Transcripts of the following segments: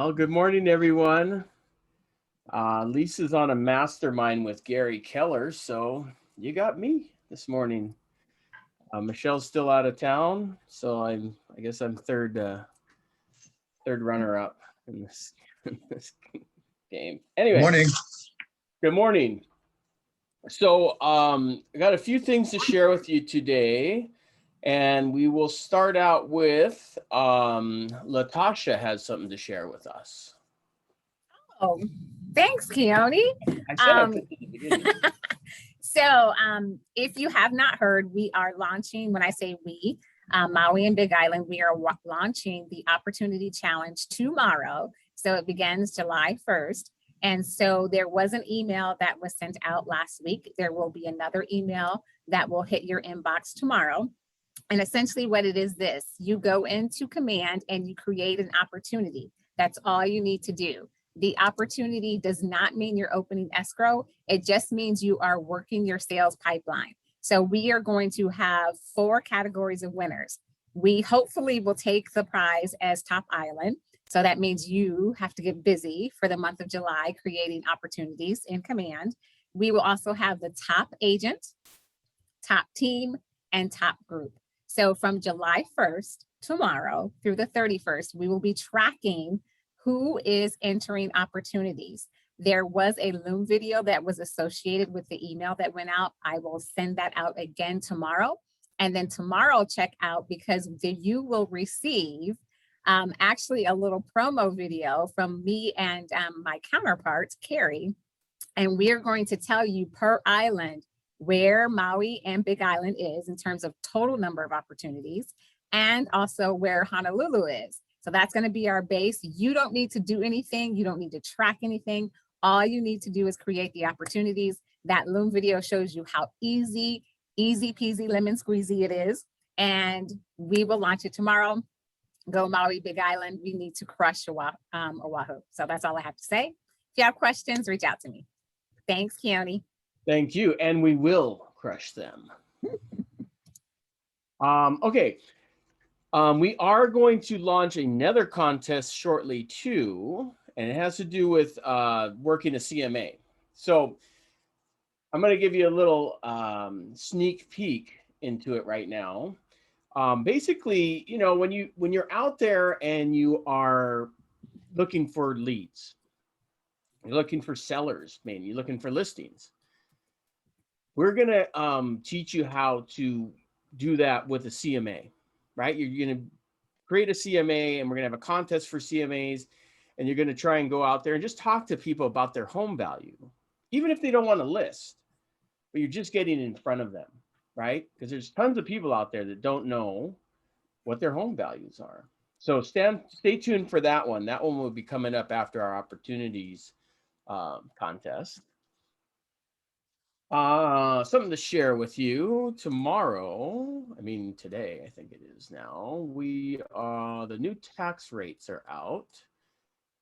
Well, good morning, everyone. Lisa's on a mastermind with Gary Keller, so you got me this morning. Michelle's still out of town, so I guess I'm third runner up in this in this game. Anyway, Morning. good morning. So I got a few things to share with you today, and we will start out with Latasha has something to share with us. Oh, thanks, Keone. I said I put it at the beginning. If you have not heard, we are launching, when I say we, Maui and Big Island, we are launching the Opportunity Challenge tomorrow. So it begins July 1st. And so there was an email that was sent out last week. There will be another email that will hit your inbox tomorrow. And essentially what it is this, you go into Command and you create an opportunity. That's all you need to do. The opportunity does not mean you're opening escrow. It just means you are working your sales pipeline. So we are going to have 4 categories of winners. We hopefully will take the prize as top island. So that means you have to get busy for the month of July creating opportunities in Command. We will also have the top agent, top team, and top group. So from July 1st, tomorrow, through the 31st, we will be tracking who is entering opportunities. There was a Loom video that was associated with the email that went out. I will send that out again tomorrow. And then tomorrow, check out, because you will receive actually a little promo video from me and my counterpart, Carrie. And we are going to tell you per island where Maui and Big Island is in terms of total number of opportunities, and also where Honolulu is. So that's going to be our base. You don't need to do anything. You don't need to track anything. All you need to do is create the opportunities. That Loom video shows you how easy peasy lemon squeezy it is. And we will launch it tomorrow. Go Maui, Big Island. We need to crush Oahu. So that's all I have to say. If you have questions, reach out to me. Thanks, Keone. Thank you, and we will crush them. Okay, we are going to launch another contest shortly too, and it has to do with working a CMA. So I'm going to give you a little sneak peek into it right now. Basically, you know, when you're out there and you are looking for leads, you're looking for sellers, maybe you're looking for listings. We're going to teach you how to do that with a CMA, right? You're going to create a CMA, and we're going to have a contest for CMAs, and you're going to try and go out there and just talk to people about their home value, even if they don't want to list, but you're just getting in front of them, right? Because there's tons of people out there that don't know what their home values are. So stay tuned for that one. That one will be coming up after our opportunities contest. Something to share with you tomorrow. Today, I think it is now. The new tax rates are out,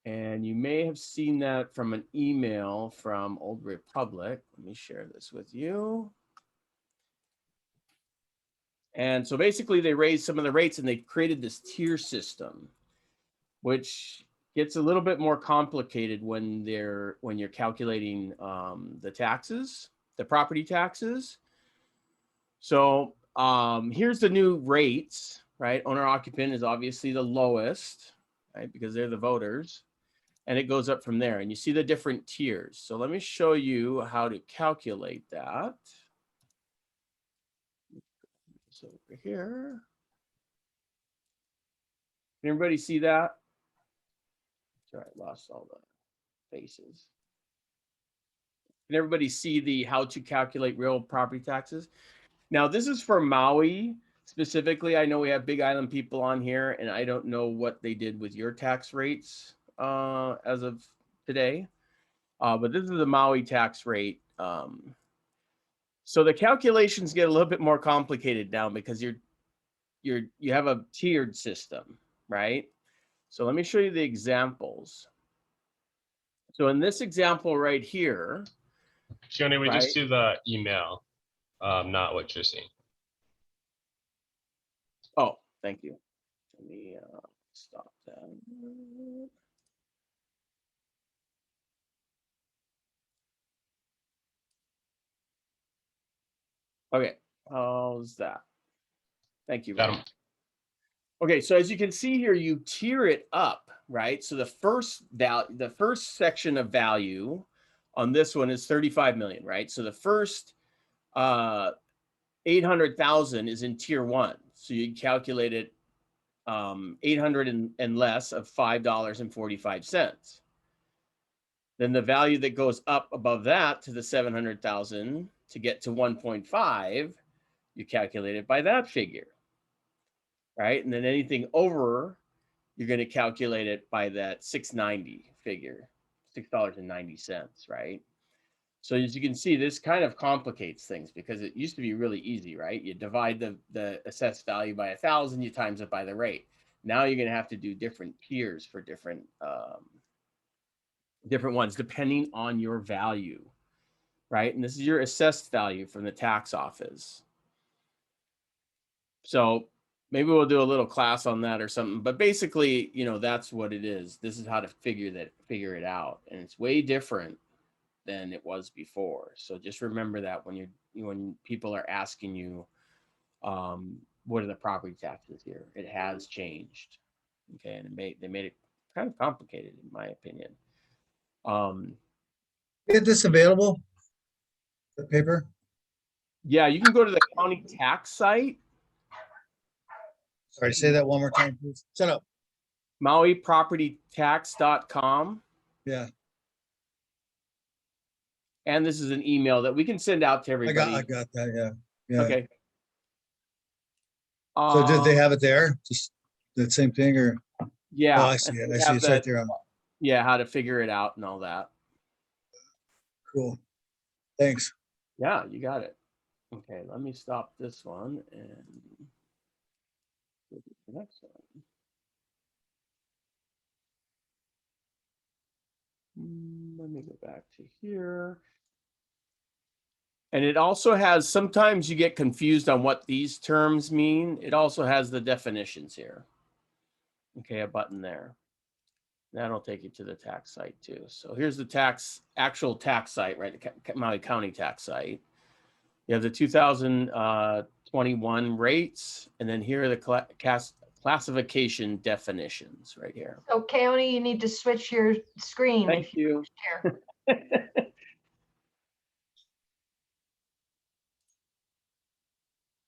and you may have seen that from an email from Old Republic. Let me share this with you. And so basically they raised some of the rates, and they created this tier system, which gets a little bit more complicated when you're calculating the taxes. The property taxes. So here's the new rates, right? Owner occupant is obviously the lowest, right? Because they're the voters, and it goes up from there. And you see the different tiers. So let me show you how to calculate that. So over here. Can everybody see that? Sorry, I lost all the faces. Can everybody see the how to calculate real property taxes? Now, this is for Maui specifically. I know we have Big Island people on here, and I don't know what they did with your tax rates as of today. But this is the Maui tax rate. So the calculations get a little bit more complicated now because you have a tiered system, right? So let me show you the examples. So in this example right here, Keone, we just do the email, not what you're seeing. Oh, thank you. Let me stop that. Okay, how's that? Thank you, Got Ray. 'em. Okay, so as you can see here, you tier it up, right? So the first section of value on this one is 35 million, right? So the first 800,000 is in tier one. So you calculate it 800 and less of $5.45. Then the value that goes up above that to the 700,000 to get to 1.5, you calculate it by that figure, right? And then anything over, you're going to calculate it by that 690 figure, $6.90, right? So as you can see, this kind of complicates things because it used to be really easy, right? You divide the assessed value by 1,000, you times it by the rate. Now you're going to have to do different tiers for different ones depending on your value, right? And this is your assessed value from the tax office. So maybe we'll do a little class on that or something, but basically, that's what it is. This is how to figure it out. And it's way different than it was before. So just remember that when people are asking you, what are the property taxes here? It has changed. Okay. And they made it kind of complicated in my opinion. Is this available? The paper? Yeah, you can go to the county tax site, Sorry, say that one more time, please. Shut up. MauiPropertyTax.com. Yeah, And this is an email that we can send out to I everybody. got that, yeah. Yeah. Okay. So did they have it there? Just that same thing or? Yeah. Oh, I see it. and I they see have it's right there. Yeah, how to figure it out and all that. Cool. Thanks. Yeah, you got it. Okay, let me stop this one and go to the next one. Let me go back to here. And it also has, sometimes you get confused on what these terms mean. It also has the definitions here. Okay, a button there. That'll take you to the tax site too. So here's the actual tax site, right? The Maui County tax site. You have the 2021 rates, and then here are the classification definitions right here. So County, you need to switch your screen. Thank you. Share.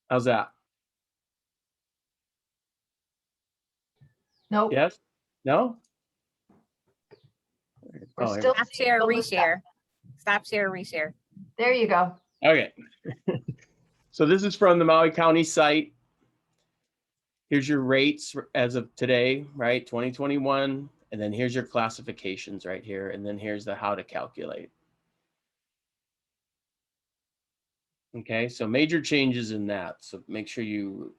How's that? Nope. Yes? No? We're Oh, here still Stop seeing share, Melissa's reshare. Stop share, reshare. There you go. Okay. So this is from the Maui County site. Here's your rates as of today, right? 2021. And then here's your classifications right here. And then here's the how to calculate. Okay, so major changes in that. So make sure you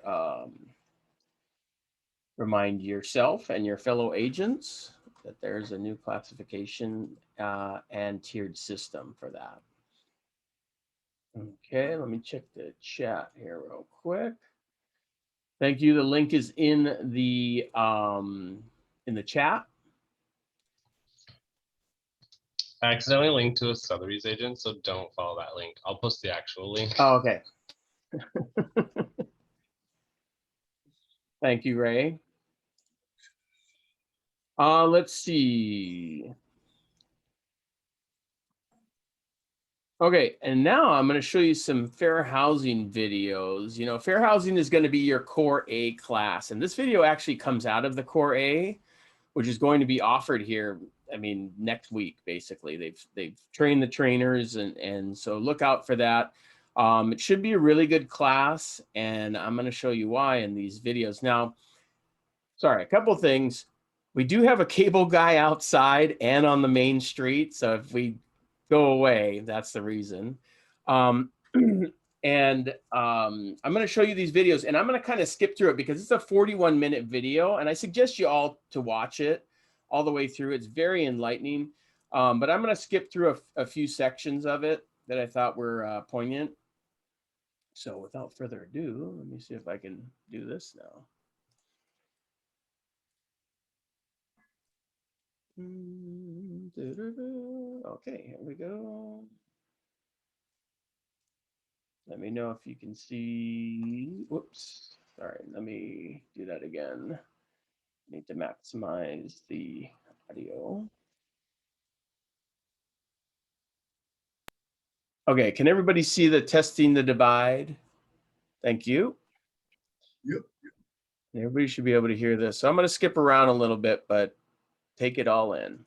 remind yourself and your fellow agents that there's a new classification and tiered system for that. Okay, let me check the chat here real quick. Thank you. The link is in the chat. I accidentally linked to a Sotheby's agent, so don't follow that link. I'll post the actual link. Oh, okay. Thank you, Ray. Let's see. Okay, and now I'm going to show you some fair housing videos. Fair housing is going to be your core A class, and this video actually comes out of the core A, which is going to be offered here. I mean, next week, basically. They've trained the trainers, and so look out for that. It should be a really good class, and I'm going to show you why in these videos. Now, sorry, a couple things. We do have a cable guy outside and on the main street, so if we go away, that's the reason. I'm going to show you these videos, and I'm going to kind of skip through it because it's a 41-minute video, and I suggest you all to watch it all the way through. It's very enlightening, but I'm going to skip through a few sections of it that I thought were poignant. So without further ado, let me see if I can do this now. Okay, here we go. Let me know if you can see. Whoops. Sorry, let me do that again. Need to maximize the audio. Okay, can everybody see the testing the divide? Thank you. Yep. Everybody should be able to hear this. So I'm going to skip around a little bit, but take it all in.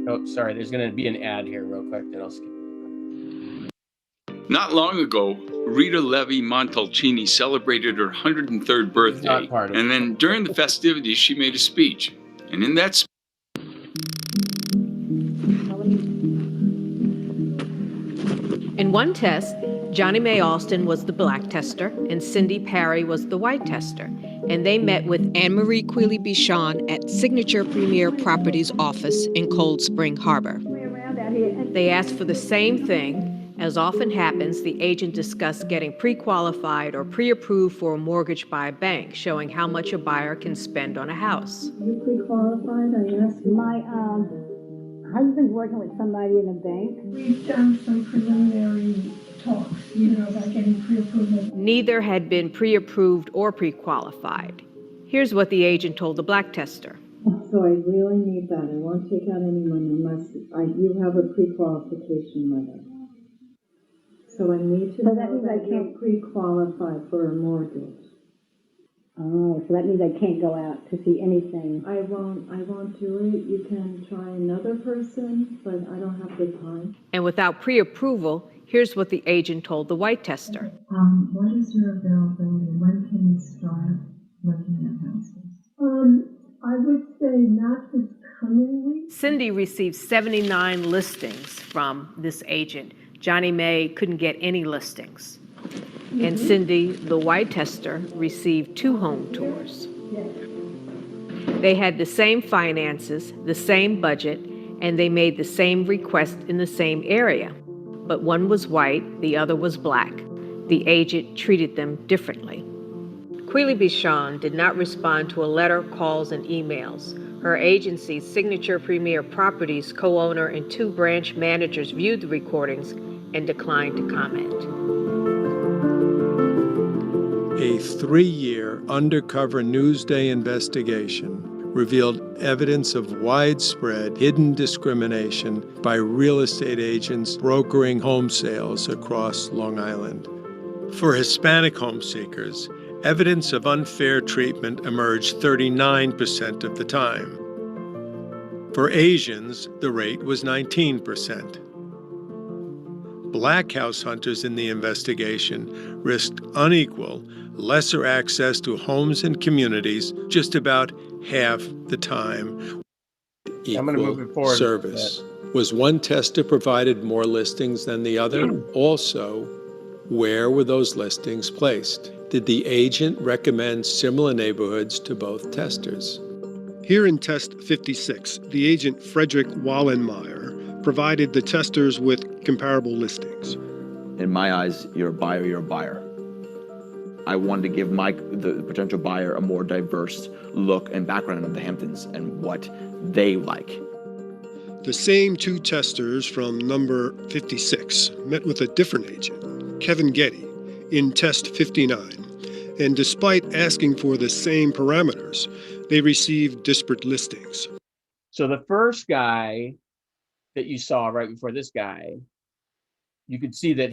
Oh, sorry, there's going to be an ad here real quick, then I'll skip. Not long ago, Rita Levi Montalcini celebrated her 103rd birthday, part of and then during the festivities, she made a speech. And in that In one test, Johnny Mae Alston was the black tester and Cindy Parry was the white tester. And they met with Anne-Marie Quealy-Bichon at Signature Premier Properties office in Cold Spring Harbor. They asked for the same thing. As often happens, the agent discussed getting pre-qualified or pre-approved for a mortgage by a bank, showing how much a buyer can spend on a house. You pre-qualified, I asked. My husband's working with somebody in a bank. We've done some preliminary talks, about getting pre-approval. Neither had been pre-approved or pre-qualified. Here's what the agent told the black tester. So I really need that. I won't take out any money unless you have a pre-qualification letter. So I need to know that you're pre-qualified for a mortgage. Oh, so that means I can't go out to see anything. I won't do it. You can try another person, but I don't have the time. And without pre-approval, here's what the agent told the white tester. What is your availability? When can you start looking at houses? I would say not this coming week. Cindy received 79 listings from this agent. Johnny Mae couldn't get any listings. And Cindy, the white tester, received 2 home tours. They had the same finances, the same budget, and they made the same request in the same area. But one was white, the other was black. The agent treated them differently. Quealy-Bichon did not respond to a letter, calls, and emails. Her agency's Signature Premier Properties co-owner and 2 branch managers viewed the recordings and declined to comment. A 3-year undercover Newsday investigation revealed evidence of widespread hidden discrimination by real estate agents brokering home sales across Long Island. For Hispanic home seekers, evidence of unfair treatment emerged 39% of the time. For Asians, the rate was 19%. Black house hunters in the investigation risked unequal, lesser access to homes and communities just about half the time. I'm going to move it forward. Service. Was one tester provided more listings than the other? Also, where were those listings placed? Did the agent recommend similar neighborhoods to both testers? Here in test 56, the agent Frederick Wallenmeyer provided the testers with comparable listings. In my eyes, you're a buyer. I wanted to give the potential buyer a more diverse look and background of the Hamptons and what they like. The same 2 testers from number 56 met with a different agent, Kevin Getty, in test 59. And despite asking for the same parameters, they received disparate listings. So the first guy that you saw right before this guy, you could see that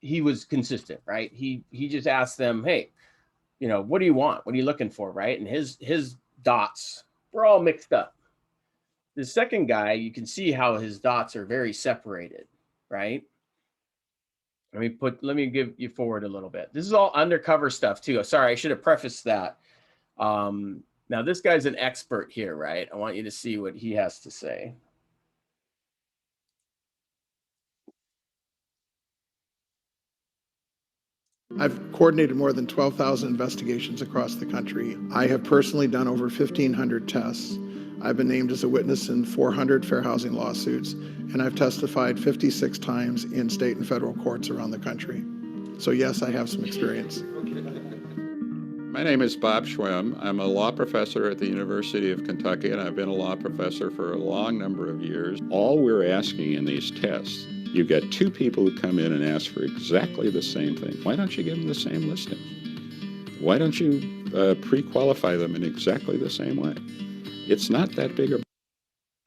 he was consistent, right? He just asked them, hey, what do you want? What are you looking for, right? And his dots were all mixed up. The second guy, you can see how his dots are very separated, right? Let me give you forward a little bit. This is all undercover stuff too. Sorry, I should have prefaced that. Now this guy's an expert here, right? I want you to see what he has to say. I've coordinated more than 12,000 investigations across the country. I have personally done over 1,500 tests. I've been named as a witness in 400 fair housing lawsuits, and I've testified 56 times in state and federal courts around the country. So yes, I have some experience. My name is Bob Schwem. I'm a law professor at the University of Kentucky, and I've been a law professor for a long number of years. All we're asking in these tests You get two people who come in and ask for exactly the same thing. Why don't you give them the same listing? Why don't you pre-qualify them in exactly the same way? It's not that big a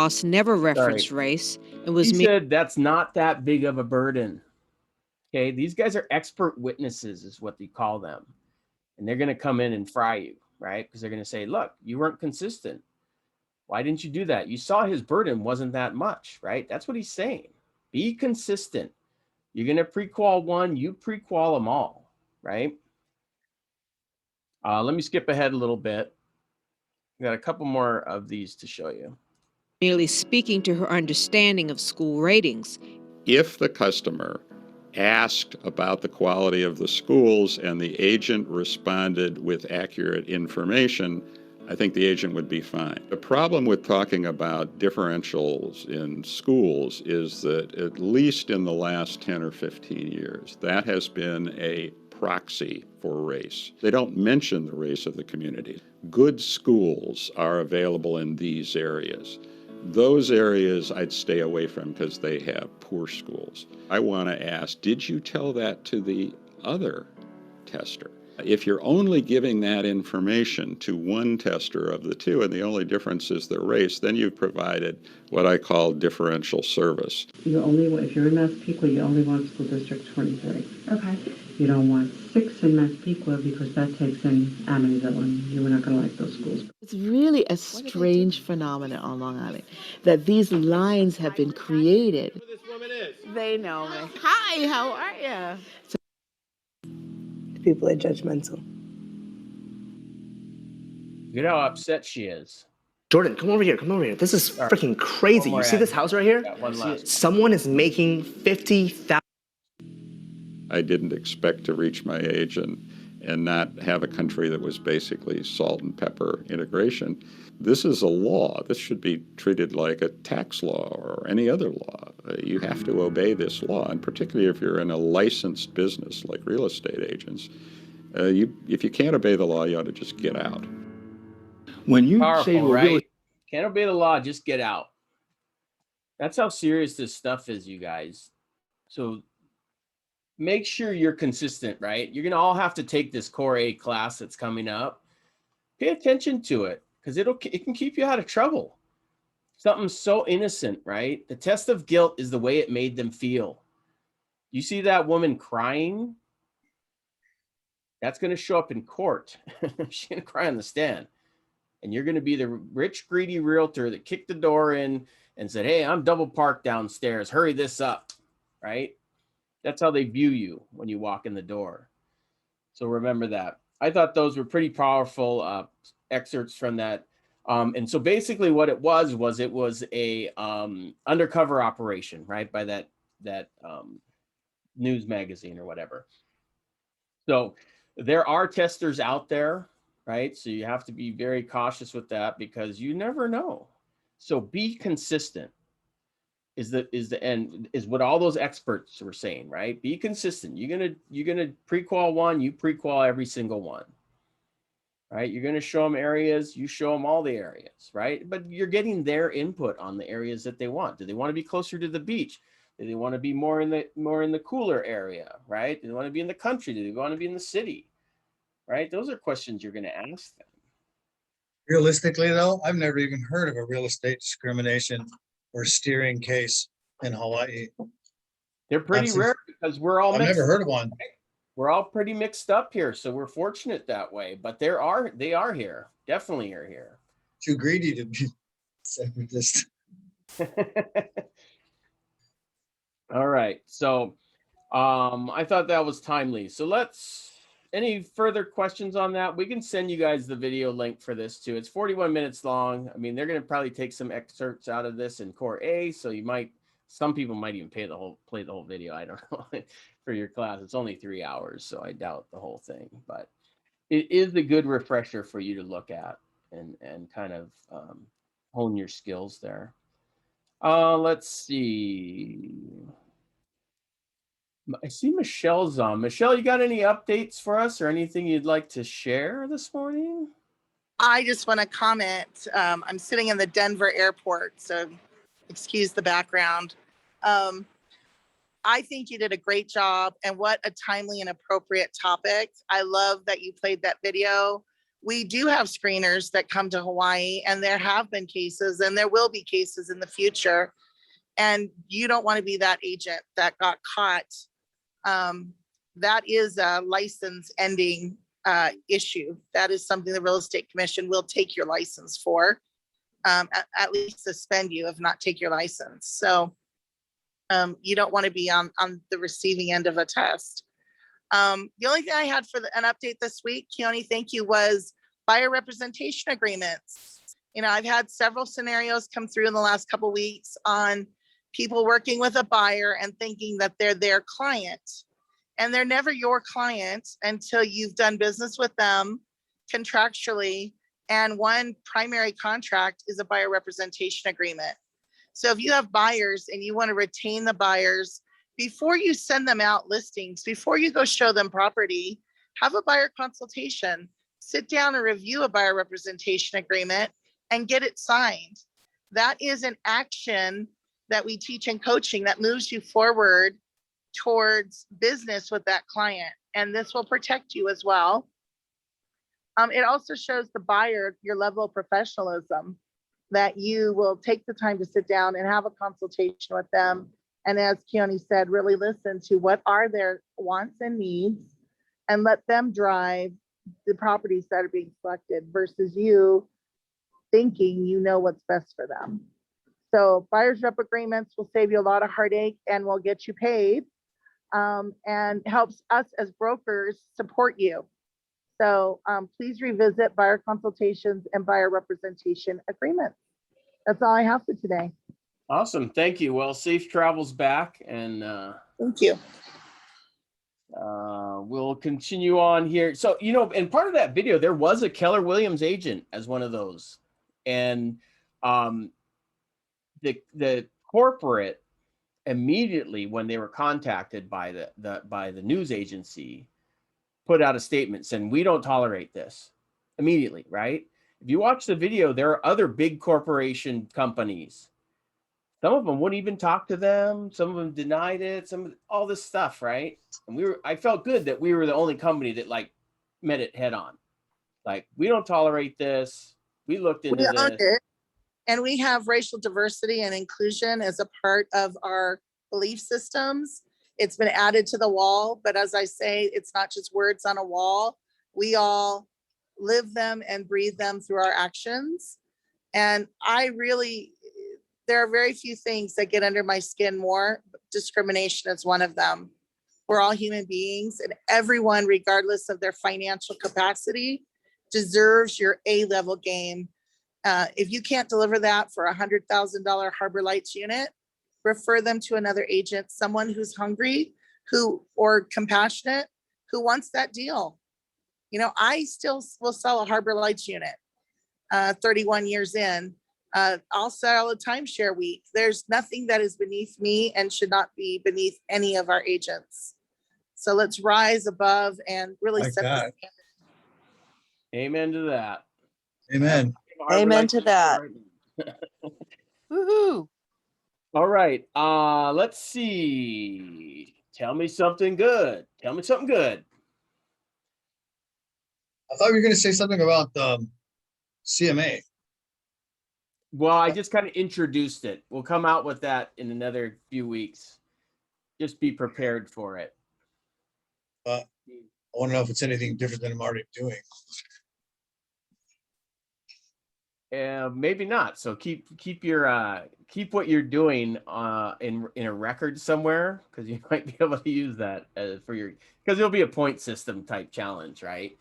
Ross never referenced race and was He said that's not that big of a burden. Okay, these guys are expert witnesses, is what they call them. And they're going to come in and fry you, right? Because they're going to say, look, you weren't consistent. Why didn't you do that? You saw his burden wasn't that much, right? That's what he's saying. Be consistent. You're going to pre-qual one, you pre-qual them all, right? Let me skip ahead a little bit. We got a couple more of these to show you. merely speaking to her understanding of school ratings. If the customer asked about the quality of the schools and the agent responded with accurate information, I think the agent would be fine. The problem with talking about differentials in schools is that at least in the last 10 or 15 years, that has been a proxy for race. They don't mention the race of the community. Good schools are available in these areas. Those areas I'd stay away from because they have poor schools. I want to ask, did you tell that to the other tester? If you're only giving that information to one tester of the two and the only difference is their race, then you've provided what I call differential service. You only, if you're in Massapequa, you only want school district 23. Okay. You don't want 6 in Massapequa because that takes in Amityville and you're not going to like those schools. It's really a strange phenomenon on Long Island that these lines have been created. Who this woman is? They know me. Hi, how are you? People are judgmental. You know how upset she is. Jordan, come over here. Come over here. This is freaking crazy. You see this house right here? One last. Someone is making $50,000. I didn't expect to reach my age and not have a country that was basically salt and pepper integration. This is a law. This should be treated like a tax law or any other law. You have to obey this law, and particularly if you're in a licensed business like real estate agents, if you can't obey the law, you ought to just get out. When you Powerful, say to a right? Can't obey the law, just get out. That's how serious this stuff is, you guys. So make sure you're consistent, right? You're going to all have to take this Core A class that's coming up. Pay attention to it because it can keep you out of trouble. Something so innocent, right? The test of guilt is the way it made them feel. You see that woman crying? That's going to show up in court. She's going to cry on the stand. And you're going to be the rich, greedy realtor that kicked the door in and said, hey, I'm double parked downstairs. Hurry this up, right? That's how they view you when you walk in the door. So remember that. I thought those were pretty powerful excerpts from that. And so basically what it was a undercover operation, right? By that news magazine or whatever. So there are testers out there, right? So you have to be very cautious with that because you never know. So be consistent is what all those experts were saying, right? Be consistent. You're gonna pre-qual one, you pre-qual every single one. Right? You're gonna show them areas, you show them all the areas, right? But you're getting their input on the areas that they want. Do they want to be closer to the beach? Do they want to be more in the cooler area, right? Do they want to be in the country? Do they want to be in the city? Right? Those are questions you're going to ask them. Realistically, though, I've never even heard of a real estate discrimination or steering case in Hawaii. They're pretty rare because we're all I've never heard of one. Right? We're all pretty mixed up here, so we're fortunate that way. But they are here, definitely are here. Too greedy to be separatist. All right, so I thought that was timely. So any further questions on that? We can send you guys the video link for this too. It's 41 minutes long. I mean, they're going to probably take some excerpts out of this in Core A, so some people might even play the whole video. I don't know for your class. It's only 3 hours, so I doubt the whole thing. But it is a good refresher for you to look at and kind of hone your skills there. Let's see. I see Michelle's on. Michelle, you got any updates for us or anything you'd like to share this morning? I just want to comment. I'm sitting in the Denver airport, so excuse the background. I think you did a great job, and what a timely and appropriate topic. I love that you played that video. We do have screeners that come to Hawaii, and there have been cases, and there will be cases in the future. And you don't want to be that agent that got caught. That is a license ending issue. That is something the Real Estate Commission will take your license for, at least suspend you, if not take your license. So you don't want to be on the receiving end of a test. The only thing I had for an update this week, Keone, thank you, was buyer representation agreements. You know, I've had several scenarios come through in the last couple of weeks on people working with a buyer and thinking that they're their client. And they're never your client until you've done business with them contractually. And one primary contract is a buyer representation agreement. So if you have buyers and you want to retain the buyers, before you send them out listings, before you go show them property, have a buyer consultation, sit down and review a buyer representation agreement and get it signed. That is an action that we teach in coaching that moves you forward towards business with that client. And this will protect you as well. It also shows the buyer your level of professionalism, that you will take the time to sit down and have a consultation with them. And as Keone said, really listen to what are their wants and needs and let them drive the properties that are being selected versus you thinking you know what's best for them. So buyer's rep agreements will save you a lot of heartache and will get you paid, and helps us as brokers support you. So please revisit buyer consultations and buyer representation agreements. That's all I have for today. Awesome. Thank you. Well, safe travels back, and thank you. We'll continue on here. So, you know, and part of that video, there was a Keller Williams agent as one of those. And the corporate immediately, when they were contacted by the news agency, put out a statement saying, we don't tolerate this immediately, right? If you watch the video, there are other big corporation companies. Some of them wouldn't even talk to them. Some of them denied it. All this stuff, right? And I felt good that we were the only company that like met it head on. Like, we don't tolerate this. We looked into this. It, and we have racial diversity and inclusion as a part of our belief systems. It's been added to the wall, but as I say, it's not just words on a wall. We all live them and breathe them through our actions. And there are very few things that get under my skin more. Discrimination is one of them. We're all human beings, and everyone, regardless of their financial capacity, deserves your A-level game. If you can't deliver that for a $100,000 Harbor Lights unit, refer them to another agent, someone who's hungry, or compassionate, who wants that deal. You know, I still will sell a Harbor Lights unit 31 years in. I'll sell a timeshare week. There's nothing that is beneath me and should not be beneath any of our agents. So let's rise above and really set the standard. Amen to that. Amen. Amen to that. Woohoo. All right. Let's see. Tell me something good. Tell me something good. I thought you were going to say something about CMA. Well, I just kind of introduced it. We'll come out with that in another few weeks. Just be prepared for it. I want to know if it's anything different than I'm already doing. Maybe not. So keep what you're doing in a record somewhere, because you might be able to use that because it'll be a point system type challenge, right?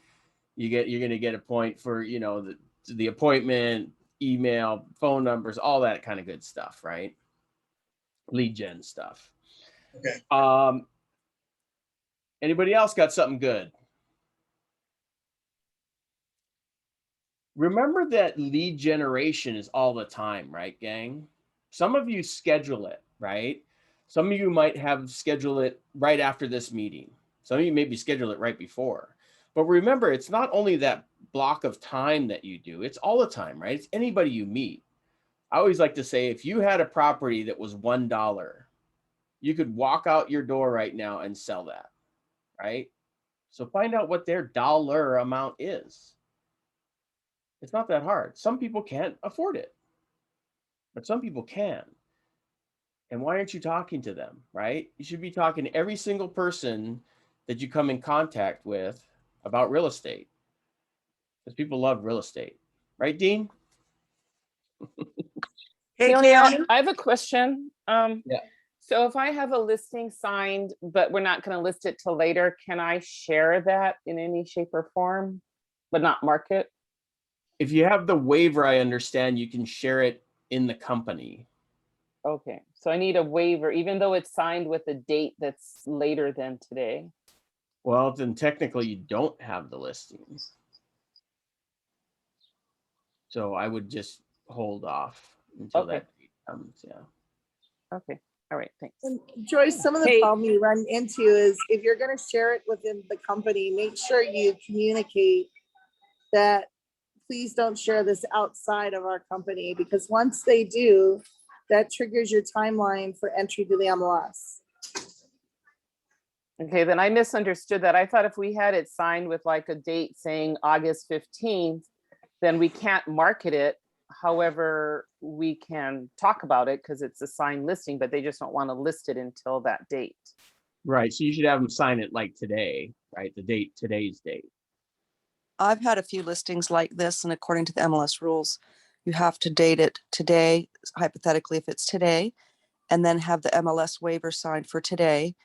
You're going to get a point for, you know, the appointment, email, phone numbers, all that kind of good stuff, right? Lead gen stuff. Okay. Anybody else got something good? Remember that lead generation is all the time, right, gang? Some of you schedule it, right? Some of you might have scheduled it right after this meeting. Some of you maybe schedule it right before. But remember, it's not only that block of time that you do, it's all the time, right? It's anybody you meet. I always like to say, if you had a property that was $1 You could walk out your door right now and sell that, right? So find out what their dollar amount is. It's not that hard. Some people can't afford it, but some people can. And why aren't you talking to them, right? You should be talking to every single person that you come in contact with about real estate, because people love real estate, right, Dean? Hey, Leonie, Keone. I have a question. Yeah. So if I have a listing signed, but we're not going to list it till later, can I share that in any shape or form, but not mark it? If you have the waiver, I understand you can share it in the company. Okay, so I need a waiver, even though it's signed with a date that's later than today. Well, then technically you don't have the listings. So I would just hold off until that date comes. Yeah. Okay. All right. Thanks. And Joyce, some of the problem you run into is if you're going to share it within the company, make sure you communicate that please don't share this outside of our company, because once they do, that triggers your timeline for entry to the MLS. Okay, then I misunderstood that. I thought if we had it signed with like a date saying August 15th, then we can't market it. However, we can talk about it because it's a signed listing, but they just don't want to list it until that date. Right. So you should have them sign it like today, right? The date, today's date. I've had a few listings like this, and according to the MLS rules, you have to date it today, hypothetically, if it's today, and then have the MLS waiver signed for today.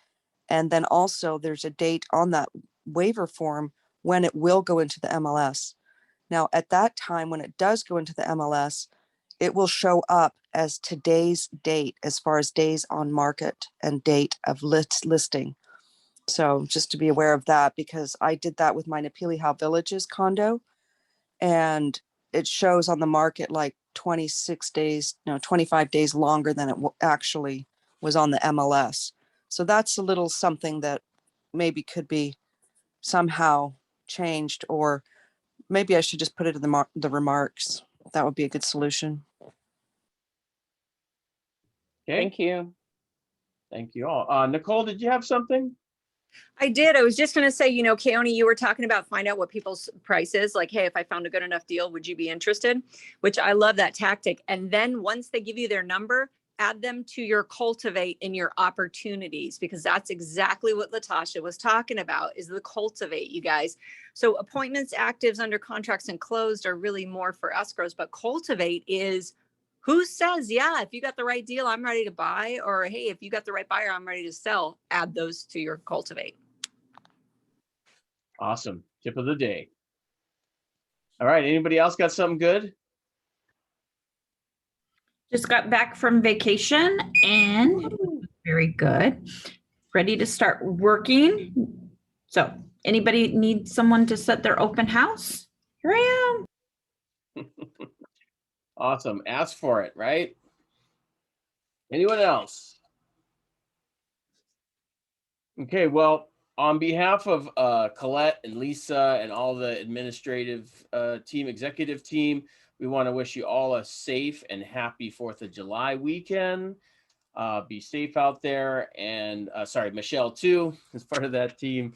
And then also there's a date on that waiver form when it will go into the MLS. Now, at that time, when it does go into the MLS, it will show up as today's date as far as days on market and date of listing. So just to be aware of that, because I did that with my Nepelia Villages condo, and it shows on the market like 26 days, 25 days longer than it actually was on the MLS. So that's a little something that maybe could be somehow changed, or maybe I should just put it in the remarks. That would be a good solution. Okay. Thank you. Thank you all. Nicole, did you have something? I did. I was just going to say, Keone, you were talking about find out what people's price is. Like, hey, if I found a good enough deal, would you be interested? Which I love that tactic. And then once they give you their number, add them to your cultivate in your opportunities, because that's exactly what Latasha was talking about, is the cultivate, you guys. So appointments, actives, under contracts, and closed are really more for escrows, but cultivate is who says, yeah, if you got the right deal, I'm ready to buy, or hey, if you got the right buyer, I'm ready to sell. Add those to your cultivate. Awesome. Tip of the day. All right. Anybody else got something good? Just got back from vacation and it was very good. Ready to start working. So anybody need someone to set their open house? Here I am. Awesome. Ask for it, right? Anyone else? Okay, well, on behalf of Colette and Lisa and all the administrative team, executive team, we want to wish you all a safe and happy 4th of July weekend. Be safe out there. And sorry, Michelle too, as part of that team.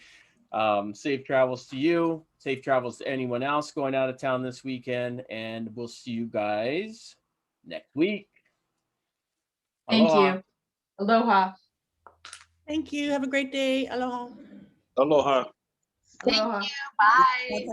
Safe travels to you. Safe travels to anyone else going out of town this weekend. And we'll see you guys next week. Thank Aloha. you. Aloha. Thank you. Have a great day. Aloha. Aloha. Aloha. Bye.